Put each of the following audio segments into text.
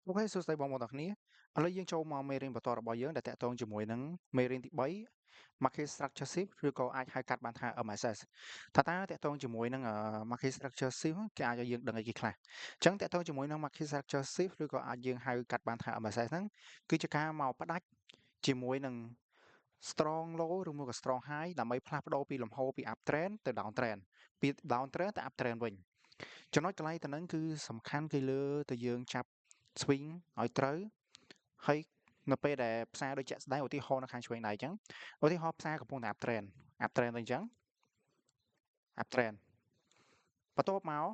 អូខេសួស្តីបងប្អូនទាំងគ្នាឥឡូវយើងចូលមកមេរៀនបន្តរបស់យើងដែលតាក់ទងជាមួយនឹងមេរៀនទី3 Market Structure Shift ឬក៏អាចហៅកាត់បានថា MSS ថាតើតាក់ទងជាមួយនឹងMarket Structure Shift គេអាចឲ្យយើងដឹងអីគេខ្លះអញ្ចឹងតាក់ទងជាមួយនឹង Market Structure Shift ឬក៏អាចយើងហៅកាត់បានថា MSS ហ្នឹងគឺជាការមកផ្ដាច់ជាមួយនឹង strong low ឬមួយក៏ strong high ដើម្បីផ្លាស់ប្ដូរពីលំហូរពី up trend ទៅ down trend ពី down trend ទៅ up trend វិញចំណុចកន្លែងទៅហ្នឹងគឺសំខាន់គឺលើតែយើងចាប់ swing ឲ្យត្រូវហើយនៅពេលដែលផ្សារដូចជាក់ស្ដែងឧទាហរណ៍នៅខាងឆ្វេងដៃអញ្ចឹងឧទាហរណ៍ផ្សារកំពុងតែ up trend ទៅអញ្ចឹង up trend បន្ទាប់មក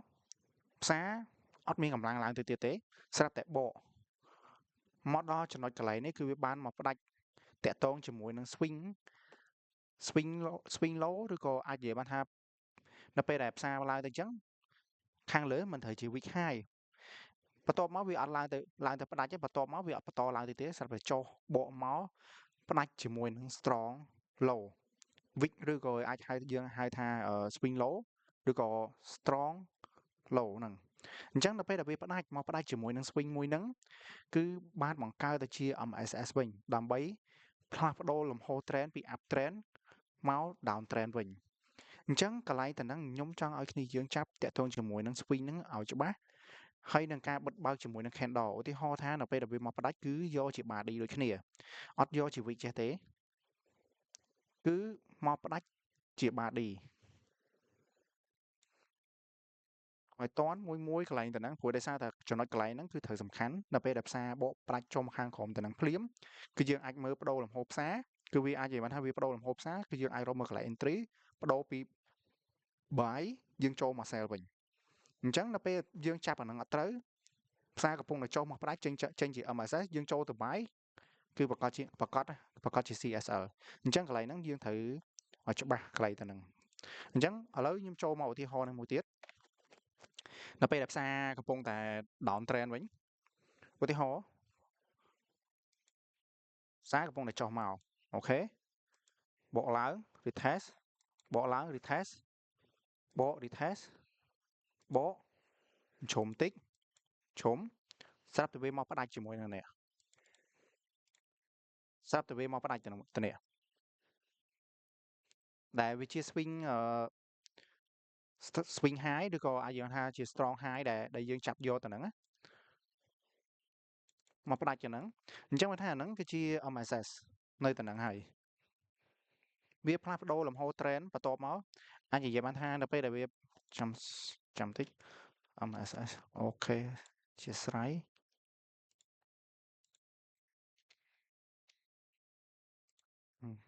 ផ្សារអត់មានកម្លាំងឡើងទៅទៀតទេស្រាប់តែបកមកដល់ចំណុចកន្លែងនេះគឺវាបានមកផ្ដាច់តាក់ទងជាមួយនឹង swing low ឬក៏អាចនិយាយបានថានៅពេលដែលផ្សារឡើងទៅអញ្ចឹងខាងលើមិនត្រូវជា weak high បន្ទាប់មកវាអត់ឡើងទៅផ្ដាច់ទេបន្ទាប់មកវាអត់បន្តឡើងទៀតទេស្រាប់តែចុះបកមកផ្ដាច់ជាមួយនឹង strong low weak ឬក៏អាចយើងហៅថា swing low ឬក៏ strong low ហ្នឹងអញ្ចឹងដល់ពេលដែលវាផ្ដាច់ជាមួយនឹង swing មួយហ្នឹងគឺបានបង្កើតទៅជា MSS វិញដើម្បីផ្លាស់ប្ដូរលំហូរ trend ពី up trend មក down trend វិញអញ្ចឹងកន្លែងទៅហ្នឹងខ្ញុំចង់ឲ្យគ្នាយើងចាប់តាក់ទងជាមួយនឹង swing ហ្នឹងឲ្យច្បាស់ហើយនឹងការបិទបើកជាមួយនឹង candle ឧទាហរណ៍ថានៅពេលដែលវាមកផ្ដាច់គឺយកជា body ដូចគ្នាអត់យកជា wick ចេះទេគឺមកផ្ដាច់ជា body ឲ្យតន់មួយកន្លែងទៅហ្នឹងព្រោះដោយសារតែចំណុចកន្លែងហ្នឹងគឺត្រូវសំខាន់នៅពេលដែលផ្សារបកផ្ដាច់ចុះខាងក្រោមទៅហ្នឹងភ្លាមគឺយើងអាចមើលបដូរលំហូរផ្សារគឺវាអាចនិយាយបានថាវាបដូរលំហូរផ្សារគឺយើងអាចរកមើលកន្លែង entry បដូរពី buy យើងចូលមក sell វិញអញ្ចឹងនៅពេលយើងចាប់អាហ្នឹងអត់ត្រូវផ្សារកំពុងតែចុះមកផ្ដាច់ចេញជា MSS យើងចូលទៅ buy គឺប្រកាសជា CSL អញ្ចឹងកន្លែងហ្នឹងយើងត្រូវឲ្យច្បាស់កន្លែងទៅហ្នឹងអញ្ចឹងឥឡូវខ្ញុំចូលមកឧទាហរណ៍នេះមួយទៀតនៅពេលដែលផ្សារកំពុងតែ down trend វិញឧទាហរណ៍ផ្សារកំពុងតែចុះមកអូខេបកឡើង retest បកឡើង retest បក retest បកឈុំតិចឈុំស្រាប់តែវាមកផ្ដាច់ជាមួយនឹងនេះស្រាប់តែវាមកផ្ដាច់ទៅនេះដែលវាជា swing high ឬក៏អាចយើងថាជា strong high ដែលយើងចាប់យកទៅហ្នឹងមកផ្ដាច់ទៅហ្នឹងអញ្ចឹងបើថាអាហ្នឹងគឺជា MSS នៅទៅហ្នឹងហើយវាផ្លាស់ប្ដូរលំហូរ trend បន្ទាប់មកអាចនិយាយបានថានៅពេលដែលវាចាំតិច MSS អូខេជាស្រ័យអូខ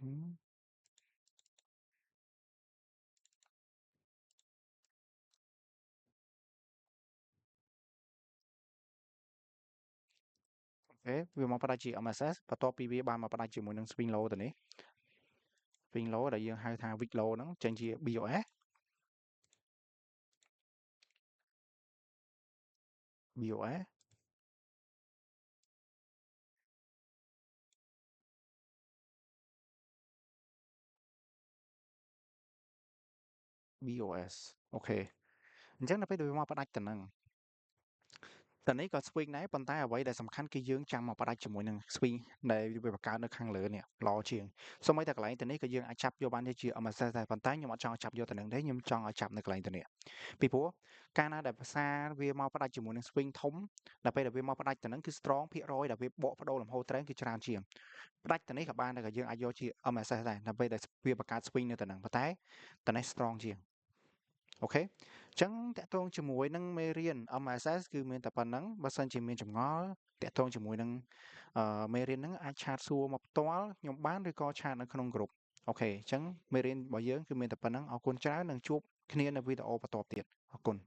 េវាមកផ្ដាច់ជា MSS បន្ទាប់ពីវាបានមកផ្ដាច់ជាមួយនឹង swing low ទៅនេះ swing low ដែលយើងហៅថា wick low ហ្នឹងចេញជា BOS BOS BOS អូខេអញ្ចឹងនៅពេលដែលវាមកផ្ដាច់ទៅហ្នឹងតែនេះក៏ swing ដែរប៉ុន្តែអ្វីដែលសំខាន់គឺយើងចាំមកផ្ដាច់ជាមួយនឹង swing ដែលវាបង្កើតនៅខាងលើនេះល្អជាងសូម្បីតែកន្លែងទៅនេះក៏យើងអាចចាប់យកបានជា MSS ដែរប៉ុន្តែខ្ញុំអត់ចង់ចាប់យកទៅនឹងទេខ្ញុំចង់ឲ្យចាប់នៅកន្លែងទៅនេះពីព្រោះកាលណាដែលភាសាវាមកផ្ដាច់ជាមួយនឹង swing ធំដល់ពេលដែលវាមកផ្ដាច់ទៅនឹងគឺ strong ភាគរយដែលវាបកបដូរលំហូរ trend គឺច្រើនជាងផ្ដាច់ទៅនេះក៏បានដែរក៏យើងអាចយកជា MSS ដែរដល់ពេលដែលវាបង្កើត swing នៅទៅនឹងប៉ុន្តែទៅនេះ strong ជាងអូខេអញ្ចឹងតកតងជាមួយនឹងមេរៀន MSS គឺមានតែប៉ុណ្្នឹងបើសិនជាមានចម្ងល់តកតងជាមួយនឹងមេរៀនហ្នឹងអាចឆាតសួរមកផ្ទាល់ខ្ញុំបានឬក៏ឆាតនៅក្នុងក្រុមអូខេអញ្ចឹងមេរៀនរបស់យើងគឺមានតែប៉ុណ្្នឹងអរគុណច្រើននឹងជួបគ្នានៅវីដេអូបន្តទៀតអរគុណ